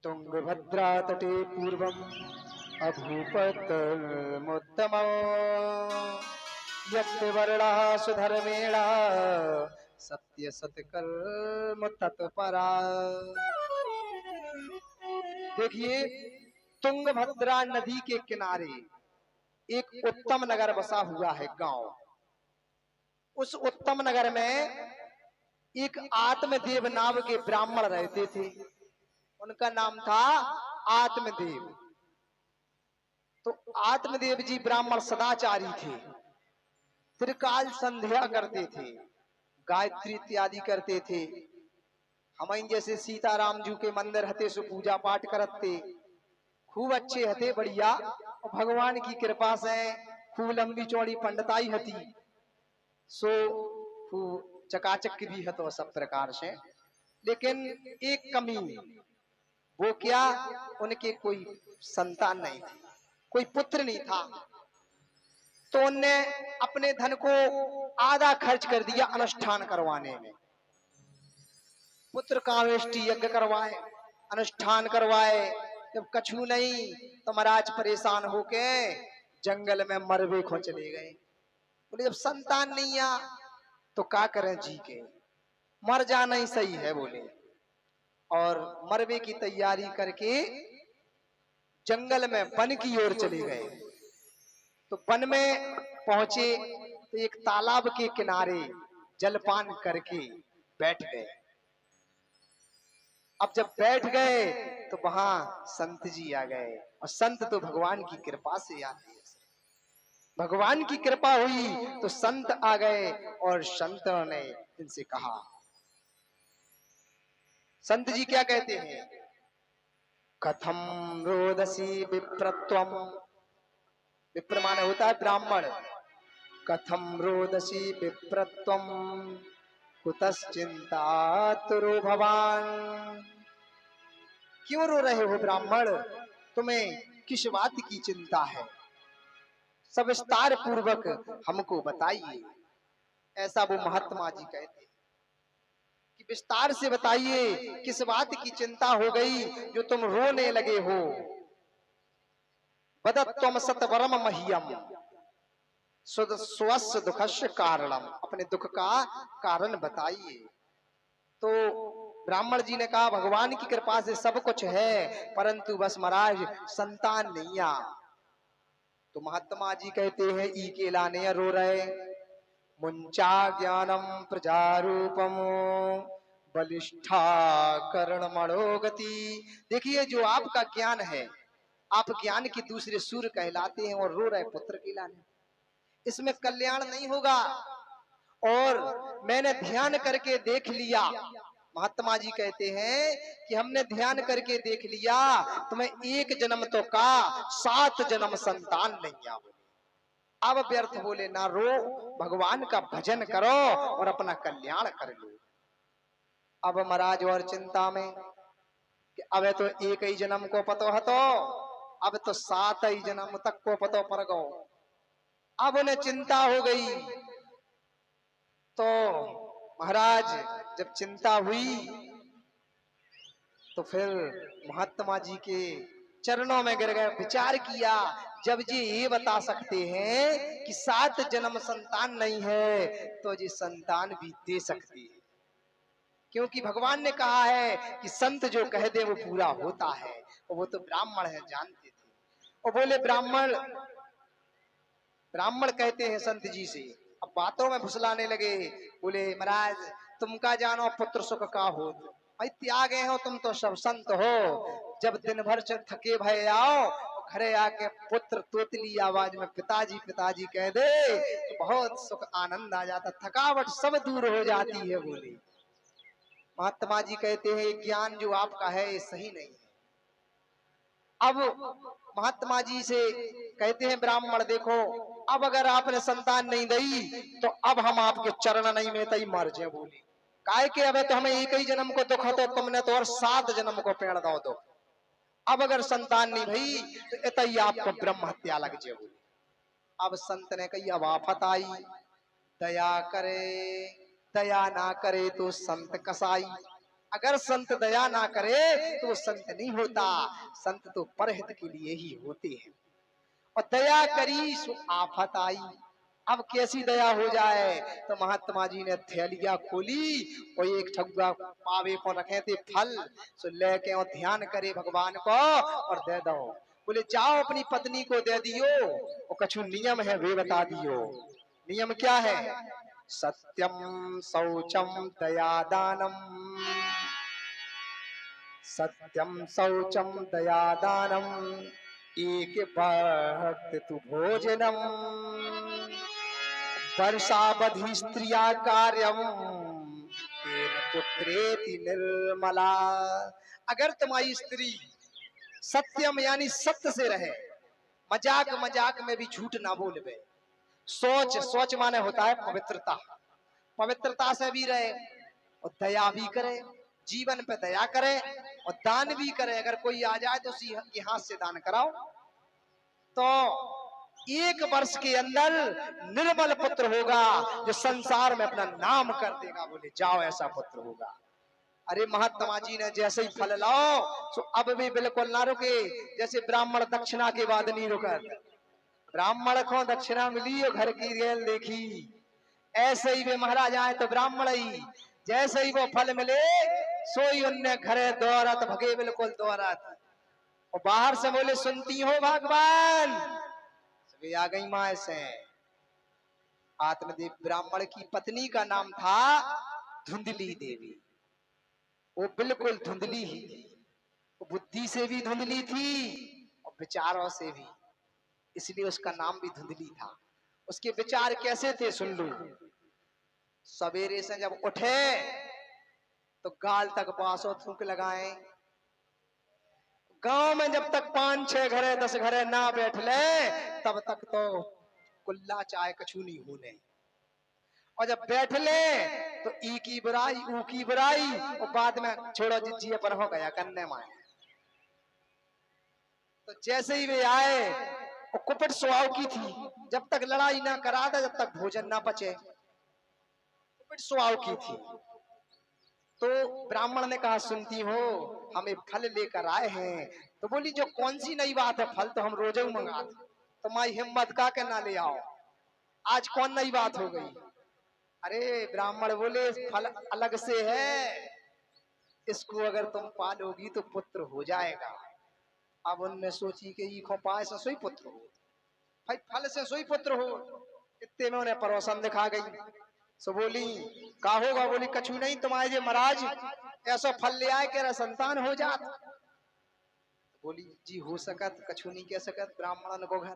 तुंगभद्रा तटे पूर्वम अभूपतमुत्तमम् यत्वर्णः सुधर्मेण सत्य सत्कर्म तत्परा। देखिए, तुंगभद्रा नदी के किनारे एक उत्तम नगर बसा हुआ है, गांव। उस उत्तम नगर में एक आत्मदेव नाम के ब्राह्मण रहते थे। उनका नाम था आत्मदेव। तो आत्मदेव जी ब्राह्मण सदाचारी थे, त्रिकाल संध्या करते थे, गायत्री इत्यादि करते थे। हम जैसे सीताराम जी के मंदिर हते सो पूजा पाठ करते, खूब अच्छे हते, बढ़िया। और भगवान की कृपा से खूब लंबी चौड़ी पंडिताई हती, सो खूब चकाचक भी हतो सब प्रकार से। लेकिन एक कमी, वो क्या, उनके कोई संतान नहीं थी, कोई पुत्र नहीं था। तो उनने अपने धन को आधा खर्च कर दिया अनुष्ठान करवाने में। पुत्र कामेष्टि यज्ञ करवाए, अनुष्ठान करवाए। जब कछु नहीं तो महाराज परेशान होके जंगल में मरवे खो चले गए। बोले जब संतान नहीं आ तो क्या करें, जी के मर जाना ही सही है बोले। और मरवे की तैयारी करके जंगल में वन की ओर चले गए। तो वन में पहुंचे तो एक तालाब के किनारे जलपान करके बैठ गए। अब जब बैठ गए तो वहां संत जी आ गए, और संत तो भगवान की कृपा से आते हैं। भगवान की कृपा हुई तो संत आ गए, और संतों ने इनसे कहा। संत जी क्या कहते हैं, कथम रोदसी विप्रत्वम। विप्र माने होता है ब्राह्मण। कथम रोदसी विप्रत्वम कुतश्चिंतातुरो भवान। क्यों रो रहे हो ब्राह्मण, तुम्हें किस बात की चिंता है, सविस्तार पूर्वक हमको बताइए। ऐसा वो महात्मा जी कहते हैं कि विस्तार से बताइए, किस बात की चिंता हो गई जो तुम रोने लगे हो। वदत्वम सतवरम मह्यम स्वस्य दुखस्य कारणम। अपने दुख का कारण बताइए। तो ब्राह्मण जी ने कहा, भगवान की कृपा से सब कुछ है, परंतु बस महाराज संतान नहीं आ। तो महात्मा जी कहते हैं, ई के लाने रो रहे। मुंचा ज्ञानम प्रजारूपम बलिष्ठा करण मणोगति। देखिए, जो आपका ज्ञान है, आप ज्ञान की दूसरे सूर्य कहलाते हैं, और रो रहे पुत्र के लाने। इसमें कल्याण नहीं होगा। और मैंने ध्यान करके देख लिया, महात्मा जी कहते हैं कि हमने ध्यान करके देख लिया, तुम्हें एक जन्म तो का 7 जन्म संतान नहीं आ। अब व्यर्थ बोले ना रो, भगवान का भजन करो और अपना कल्याण कर लो। अब महाराज और चिंता में कि अब तो एक ही जन्म को पतो हतो, अब तो 7 ही जन्म तक को पतो पर गो। अब उन्हें चिंता हो गई। तो महाराज जब चिंता हुई तो फिर महात्मा जी के चरणों में गिर गए, विचार किया। जब जी ये बता सकते हैं कि 7 जन्म संतान नहीं है, तो जी संतान भी दे सकते हैं, क्योंकि भगवान ने कहा है कि संत जो कह दे वो पूरा होता है। और वो तो ब्राह्मण है, जानते थे। और बोले ब्राह्मण, ब्राह्मण कहते हैं संत जी से, अब बातों में फुसलाने लगे। बोले महाराज तुम का जानो पुत्र सुख का हो, भाई त्यागे हो तुम तो सब संत हो। जब दिन भर से थके भय आओ, घरे आके पुत्र तोतली आवाज में पिताजी पिताजी कह दे तो बहुत सुख आनंद आ जाता, थकावट सब दूर हो जाती है। बोले महात्मा जी कहते हैं ज्ञान जो आपका है ये सही नहीं है। अब महात्मा जी से कहते हैं ब्राह्मण देखो, अब अगर आपने संतान नहीं दी तो अब हम आपके चरण नहीं में तई मर जाए। बोले काय के अब तो हमें एक ही जन्म को दुख तो तुमने तो और 7 जन्म को पेड़ दो दो। अब अगर संतान नहीं भई तो इतई आपको ब्रह्म हत्या लग जाए। बोले अब संत ने कही अब आफत आई, दया करे, दया ना करे तो संत कसाई। अगर संत दया ना करे तो वो संत नहीं होता। संत तो परहित के लिए ही होते हैं। और दया करी सो आफत आई। अब कैसी दया हो जाए? तो महात्मा जी ने थैलिया खोली और एक ठगुआ पावे को रखे थे फल, सो लेके और ध्यान करे भगवान को और दे दो। बोले जाओ अपनी पत्नी को दे दियो, और कछु नियम है वे बता दियो। नियम क्या है? सत्यम शौचम दया दानम, सत्यम शौचम दया दानम, एक भक्त तु भोजनम, वर्षावधि स्त्रिया कार्यम, तेन पुत्रेति निर्मला। अगर तुम्हारी स्त्री सत्यम यानी सत्य से रहे, मजाक मजाक में भी झूठ ना बोलवे, सोच सोच माने होता है पवित्रता, पवित्रता से भी रहे और दया भी करे, जीवन पे दया करे और दान भी करे। अगर कोई आ जाए तो उसी के हाथ से दान कराओ, तो 1 वर्ष के अंदर निर्मल पुत्र होगा जो संसार में अपना नाम कर देगा। बोले जाओ ऐसा पुत्र होगा। अरे महात्मा जी ने जैसे ही फल लाओ तो अब भी बिल्कुल ना रुके। जैसे ब्राह्मण दक्षिणा के बाद नहीं रुका, ब्राह्मण को दक्षिणा मिली और घर की रेल देखी, ऐसे ही वे महाराज आए तो ब्राह्मण ही जैसे ही वो फल मिले सोई उनने घरे दौड़त भगे, बिल्कुल दौड़त। और बाहर से बोले सुनती हो भगवान? सभी आ गई माँ से। आत्मदेव ब्राह्मण की पत्नी का नाम था धुंधली देवी। वो बिल्कुल धुंधली ही थी, वो बुद्धि से भी धुंधली थी और विचारों से भी, इसलिए उसका नाम भी धुंधली था। उसके विचार कैसे थे सुन लो। सवेरे से जब उठे तो गाल तक बांसों थूक लगाए। गांव में जब तक 5-6 घरे 10 घरे ना बैठ ले तब तक तो कुल्ला चाय कछू नहीं होने, और जब बैठ ले तो ई की बुराई ऊ की बुराई, और बाद में छोड़ो जिज्जिए पर हो गया करने माए। तो जैसे ही वे आए, और कुपित स्वभाव की थी, जब तक लड़ाई ना करा दे जब तक भोजन ना पचे, कुपित स्वभाव की थी। तो ब्राह्मण ने कहा सुनती हो हमें फल लेकर आए हैं। तो बोली जो कौन सी नई बात है, फल तो हम रोज ही मंगाते, तो माई हिम्मत का के ना ले आओ, आज कौन नई बात हो गई? अरे ब्राह्मण बोले फल अलग से है, इसको अगर तुम पालोगी तो पुत्र हो जाएगा। अब उनने सोची कि ये खोपाए से सोई पुत्र हो, भाई फल से सोई पुत्र हो। इतने में उन्हें परोसन दिखा गई। सो बोली का होगा? बोली कछु नहीं, तुम्हारे जे महाराज ऐसा फल ले आए कह संतान हो जात। बोली जी हो सकत, कछु नहीं कह सकत। ब्राह्मणन को घर